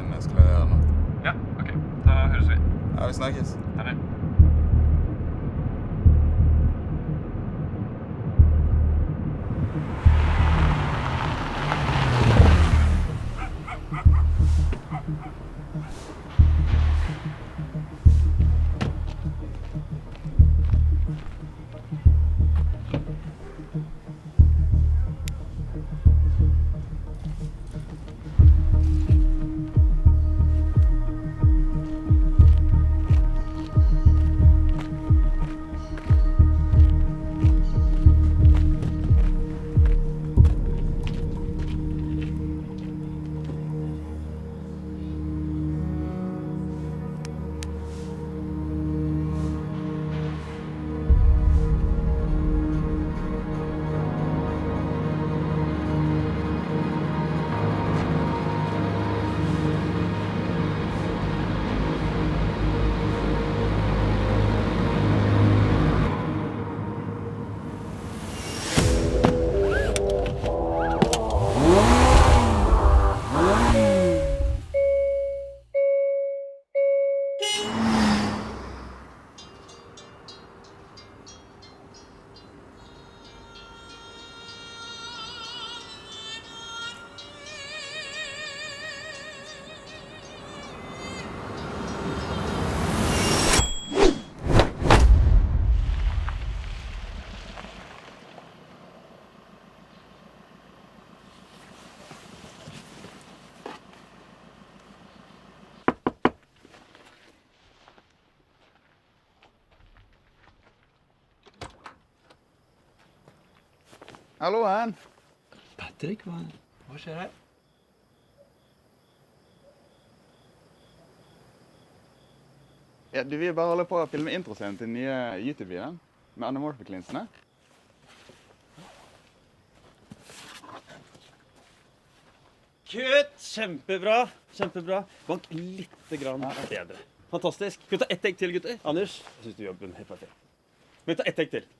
dagen jeg skulle gjøre noe. Ja, ok. Da høres vi. Ja, vi snakkes. Ha det. Hallo, Ann. Patrick, hva skjer her? Ja, du vil bare holde på å filme introscenen til den nye YouTube-videoen med Anamorphic Lensene. Kutt! Kjempebra, kjempebra. Bank litt grann bedre. Fantastisk. Skal vi ta ett egg til, gutter? Anders, jeg synes du jobber helt perfekt. Vi tar ett egg til.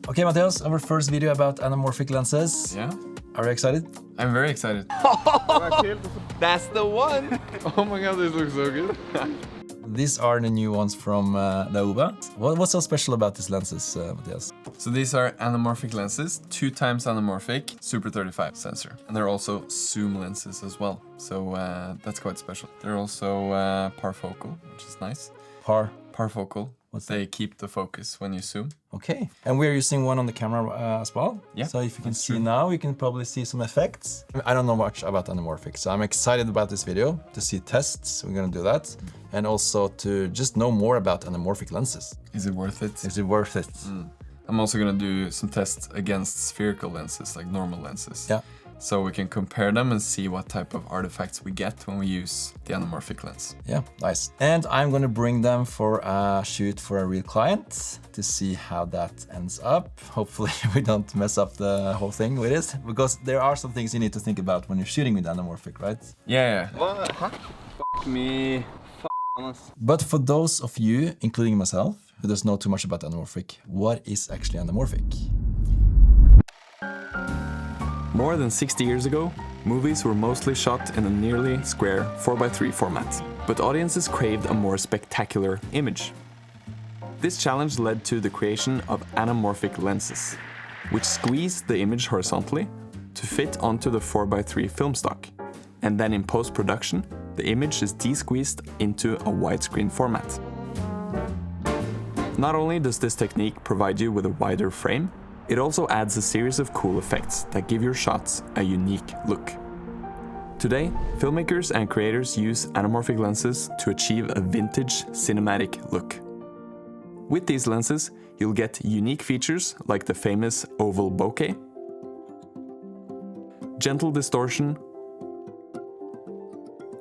Okay, Matthias, our first video about anamorphic lenses. Yeah, Are you excited? I'm very excited. That's the one! Oh my god, this looks so good. These are the new ones from Laowa. What's so special about these lenses, Matthias? So these are anamorphic lenses, 2x anamorphic, Super 35 sensor. And they're also zoom lenses as well. So that's quite special. They're also parfocal, which is nice. Parfocal. They keep the focus when you zoom. Okay, and we're using one on the camera as well. Yeah, so if you can see now, you can probably see some effects. I don't know much about anamorphic, so I'm excited about this video to see tests. We're gonna do that. And also to just know more about anamorphic lenses. Is it worth it? Is it worth it? I'm also gonna do some tests against spherical lenses, like normal lenses. Yeah. So we can compare them and see what type of artifacts we get when we use the anamorphic lens. Yeah, nice. And I'm gonna bring them for a shoot for a real client to see how that ends up. Hopefully we don't mess up the whole thing with it, because there are some things you need to think about when you're shooting with anamorphic, right? Yeah. What? Huh? Fuck me. But for those of you, including myself, who doesn't know too much about anamorphic, what is actually anamorphic? More than 60 years ago, movies were mostly shot in a nearly square 4x3 format, but audiences craved a more spectacular image. This challenge led to the creation of anamorphic lenses, which squeeze the image horizontally to fit onto the 4x3 film stock, and then in post-production, the image is de-squeezed into a widescreen format. Not only does this technique provide you with a wider frame, it also adds a series of cool effects that give your shots a unique look. Today, filmmakers and creators use anamorphic lenses to achieve a vintage cinematic look. With these lenses, you'll get unique features like the famous oval bokeh, gentle distortion,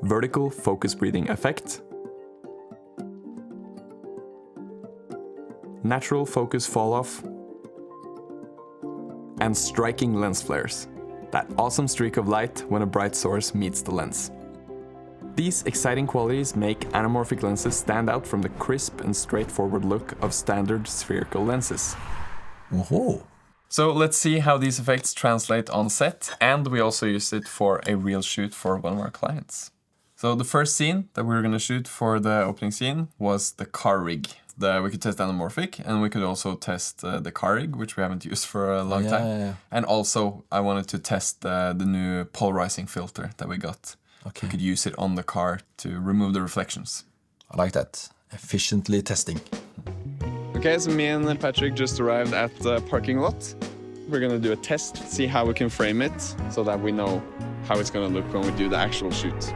vertical focus breathing effect, natural focus fall-off, and striking lens flares, that awesome streak of light when a bright source meets the lens. These exciting qualities make anamorphic lenses stand out from the crisp and straightforward look of standard spherical lenses. Oh, So let's see how these effects translate on set, and we also used it for a real shoot for one of our clients. So the first scene that we were going to shoot for the opening scene was the car rig. We could test anamorphic, and we could also test the car rig, which we haven't used for a long time. Yeah. And also, I wanted to test the new polarizing filter that we got. Okay. We could use it on the car to remove the reflections. I like that. Efficiently testing. Okay, so me and Patrick just arrived at the parking lot. We're gonna do a test, see how we can frame it, so that we know how it's gonna look when we do the actual shoot.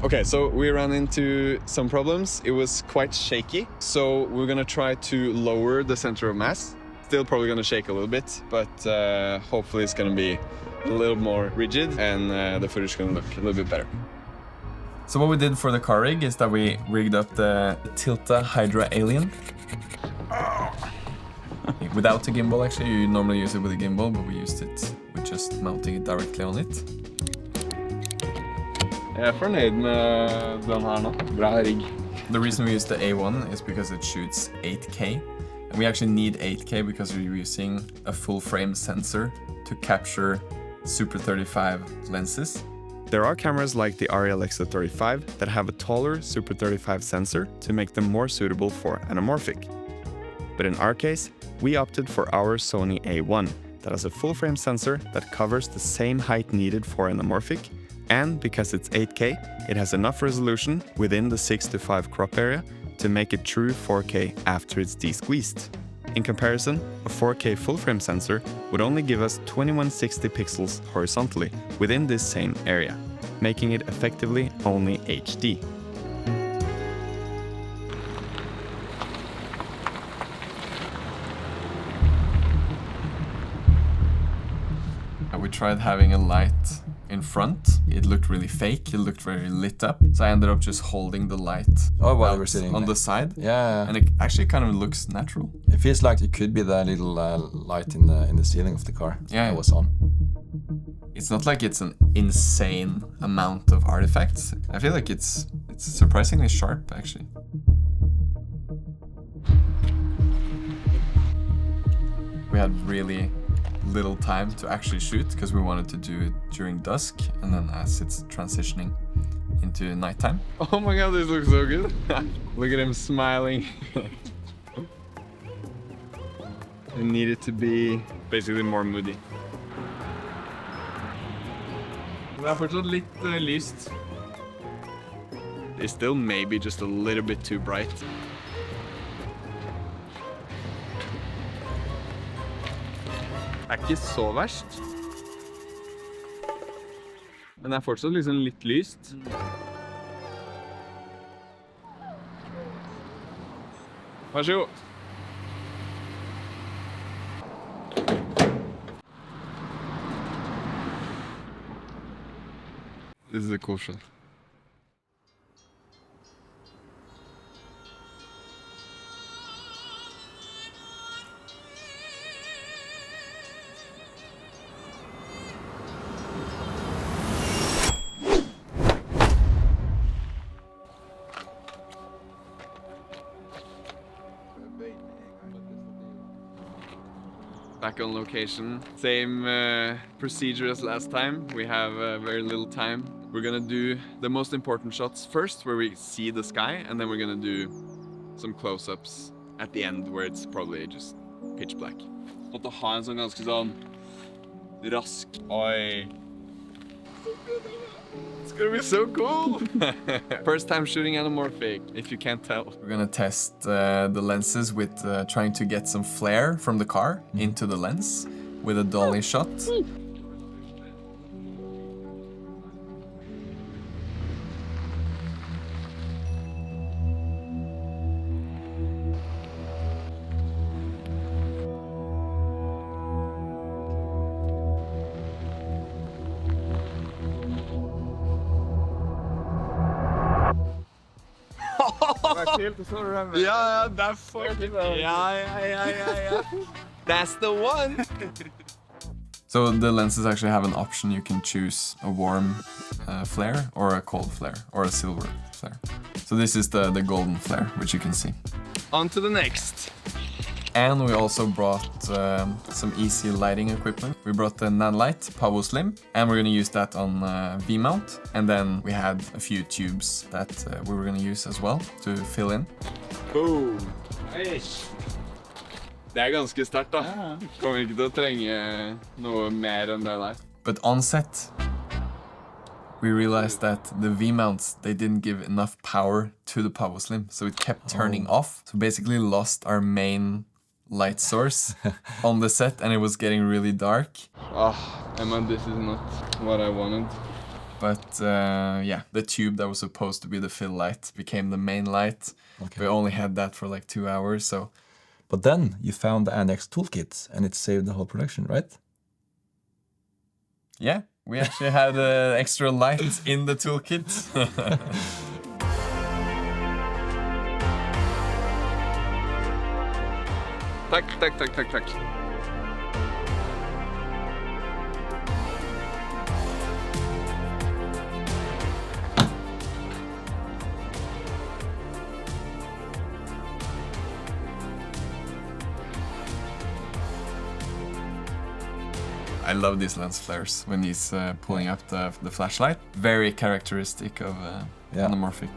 Okay, so we ran into some problems. It was quite shaky, so we're gonna try to lower the center of mass. Still probably gonna shake a little bit, but hopefully it's gonna be a little more rigid and the footage is gonna look a little bit better. So what we did for the car rig is that we rigged up the Tilta Hydra Alien. Without the gimbal, actually. You normally use it with a gimbal, but we used it with just mounting it directly on it. Jeg er fornøyd med den her nå. Bra rigg. The reason we use the A1 is because it shoots 8K. And we actually need 8K because we're using a full frame sensor to capture Super 35 lenses. There are cameras like the RELX35 that have a taller Super 35 sensor to make them more suitable for anamorphic. But in our case, we opted for our Sony A1 that has a full frame sensor that covers the same height needed for anamorphic, and because it's 8K, it has enough resolution within the 6:5 crop area to make it true 4K after it's de-squeezed. In comparison, a 4K full-frame sensor would only give us 2160 pixels horizontally within this same area, making it effectively only HD. We tried having a light in front. It looked really fake, it looked very lit up. So I ended up just holding the light While we're sitting on there. the side. Yeah. And it actually kind of looks natural. It feels like it could be the little light in the ceiling of the car that was on. It's not like it's an insane amount of artifacts. I feel like it's surprisingly sharp, actually. We had really little time to actually shoot because we wanted to do it during dusk and then as it's transitioning into nighttime. Oh my god, this looks so good. Look at him smiling. It needed to be basically more moody. Det fortsatt litt lyst. It's still maybe just a little bit too bright. Det ikke så verst. Men det fortsatt liksom litt lyst. Vær så god. This is a cool shot. Back on location. Same procedure as last time. We have very little time. We're gonna do the most important shots first, where we see the sky, and then we're gonna do some close-ups at the end, where it's probably just pitch black. Måtte ha en sånn ganske sånn rask. Oi. It's gonna be so cool! First time shooting anamorphic, if you can't tell. We're gonna test the lenses with trying to get some flare from the car into the lens with a dolly shot. Ja, derfor. Ja. That's the one! So the lenses actually have an option. You can choose a warm flare or a cold flare or a silver flare. So this is the golden flare, which you can see. On to the next. And we also brought some easy lighting equipment. We brought the Nanlite Pavo Slim, and we're gonna use that on V-mount. And then we had a few tubes that we were gonna use as well to fill in. Boom. Det ganske sterkt da. Kommer ikke til å trenge noe mer enn det der. But on set, we realized that the V-mounts, they didn't give enough power to the Pavo Slim, so it kept turning off. So basically lost our main light source on the set, and it was getting really dark. Emma, this is not what I wanted. But yeah, the tube that was supposed to be the fill light became the main light. Okay. We only had that for like 2 hours, so... But then you found the Annex toolkit and it saved the whole production, right? Yeah, we actually had extra light in the toolkit. Takk. I love these lens flares when he's pulling up the flashlight. Very characteristic of Anamorphic.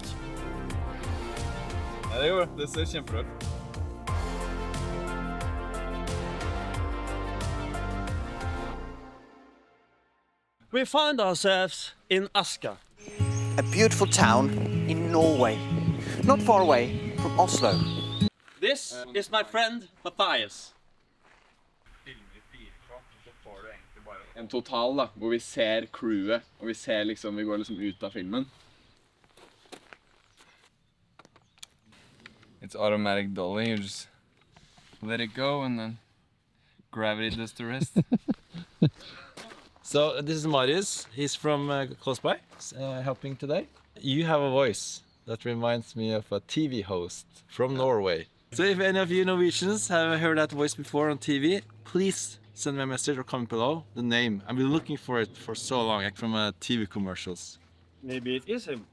Ja, det ser kjempebra ut. We find ourselves in Asker. A beautiful town in Norway, not far away from Oslo. This is my friend Matthias. En total da, hvor vi ser crewet, og vi går liksom ut av filmen. It's automatic dolly, you just let it go and then gravity does the rest. So this is Marius. He's from close by, helping today. You have a voice that reminds me of a TV host from Norway. So if any of you Norwegians have heard that voice before on TV, please send me a message or comment below the name. I've been looking for it for so long, like from TV commercials. Maybe it is him.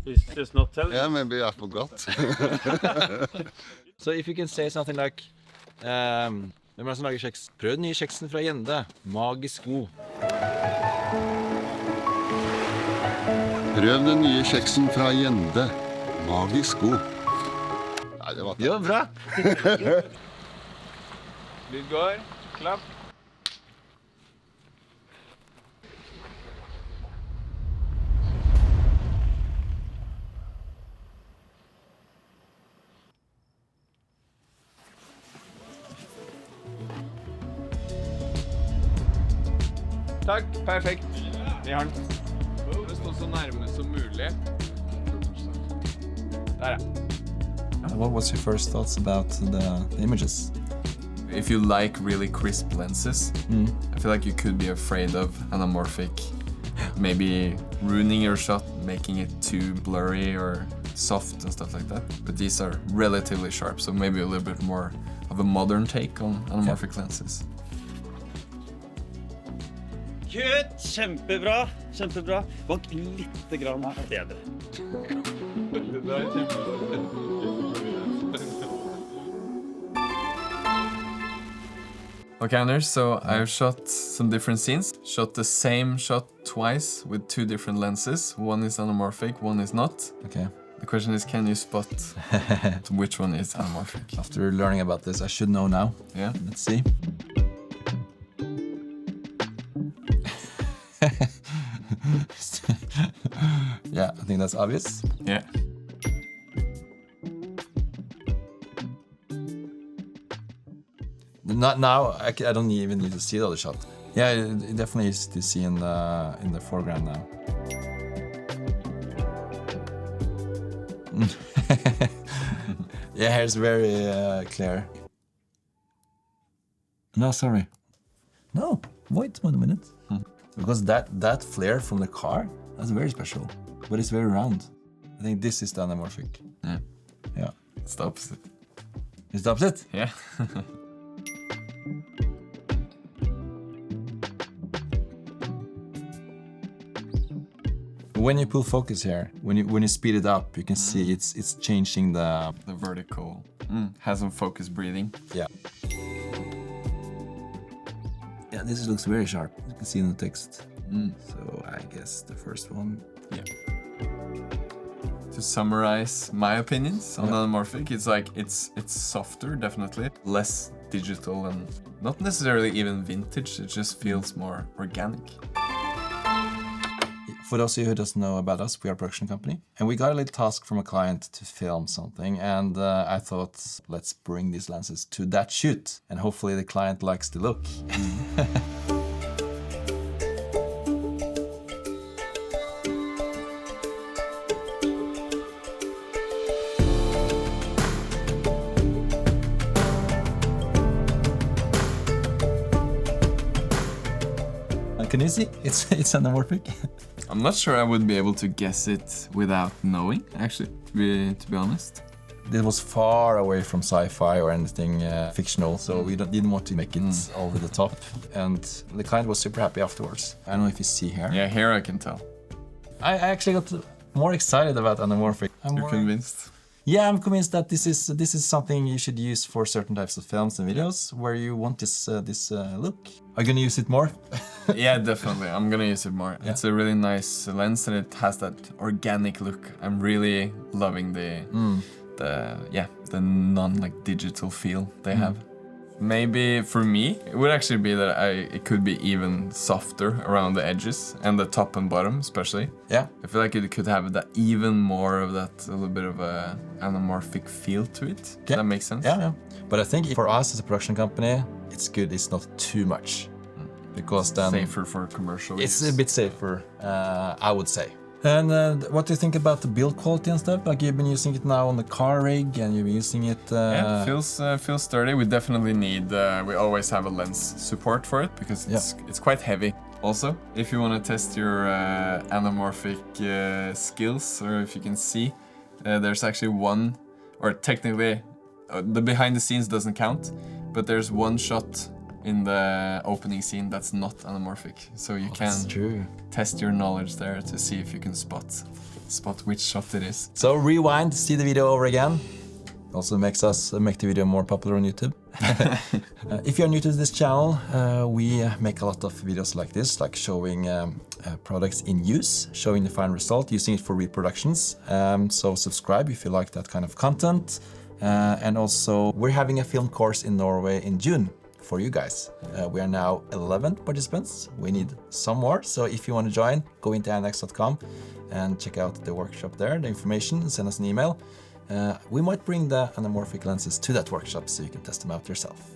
He's just not telling. Yeah, maybe I forgot. So if you can say something like hvem er det som lager kjeks? Prøv den nye kjeksen fra Gjende. Magisk god. Prøv den nye kjeksen fra Gjende. Magisk god. Nei, det var ikke. Jo, bra! Lyd går, klapp. Takk, perfekt. Vi har den. Det står så nærme som mulig. Der ja. What was your first thoughts about the images? If you like really crisp lenses, I feel like you could be afraid of Anamorphic maybe ruining your shot, making it too blurry or soft and stuff like that. But these are relatively sharp, so maybe a little bit more of a modern take on Anamorphic lenses. Kutt! Kjempebra! Kjempebra. Bank litt grann bedre. Okay, Anders, so I've shot some different scenes. Shot the same shot twice with 2 different lenses. One is anamorphic, one is not. Okay. The question is, can you spot which one is anamorphic? After learning about this, I should know now. Yeah. Let's see. Yeah, I think that's obvious. Yeah. Not now. I don't even need to see the other shot. Yeah, it definitely is to see in the foreground now. Yeah, it's very clear. No, sorry. No, wait 1 minute. Because that flare from the car, that's very special. But it's very round. I think this is the anamorphic. Yeah. Yeah. It's the opposite. It's the opposite? Yeah. when you pull focus here, when you speed it up, you can see it's changing the vertical. Has some focus breathing. Yeah. Yeah, this looks very sharp. You can see in the text. So I guess the first one. Yeah. To summarize my opinions on Anamorphic, it's like it's softer, definitely, less digital and not necessarily even vintage. It just feels more organic. For those of you who doesn't know about us, we are a production company, and we got a little task from a client to film something, and I thought, let's bring these lenses to that shoot, and hopefully the client likes the look. Can you see? It's anamorphic. I'm not sure I would be able to guess it without knowing, actually, to be honest. It was far away from sci-fi or anything fictional, so we didn't want to make it over the top. And the client was super happy afterwards. I don't know if you see here. Yeah, here I can tell. I actually got more excited about anamorphic. You're convinced? Yeah, I'm convinced that this is something you should use for certain types of films and videos where you want this look. Are you gonna use it more? Yeah, definitely. I'm gonna use it more. Yeah. It's a really nice lens and it has that organic look. I'm really loving the non digital feel they have. Maybe for me, it would actually be that it could be even softer around the edges and the top and bottom especially. Yeah. I feel like it could have that even more of that, a little bit of a anamorphic feel to it. Yeah. Does that make sense? Yeah. But I think for us as a production company, it's good it's not too much. Because then... Safer for commercial It's use. a bit safer, I would say. And what do you think about the build quality and stuff? Like you've been using it now on the car rig and you've been using it... Yeah, it feels sturdy. We definitely need, we always have a lens support for it because it's quite heavy. Also, if you want to test your anamorphic skills, or if you can see, there's actually one, or technically, the behind the scenes doesn't count, but there's one shot in the opening scene that's not anamorphic, so you can test your knowledge there to see if you can spot which shot it is. So rewind, see the video over again. Also makes us make the video more popular on YouTube. If you're new to this channel, we make a lot of videos like this, like showing products in use, showing the final result, using it for reproductions. So subscribe if you like that kind of content. And also, we're having a film course in Norway in June for you guys. We are now 11 participants. We need some more. So if you want to join, go into anax.com and check out the workshop there, the information, send us an email. We might bring the anamorphic lenses to that workshop so you can test them out yourself.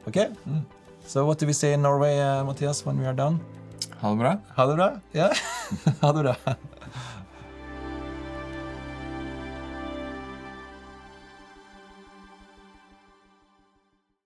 Okay? So what do we say in Norway, Mathias, when we are done? Ha det bra. Ha det bra? Yeah? Ha det bra.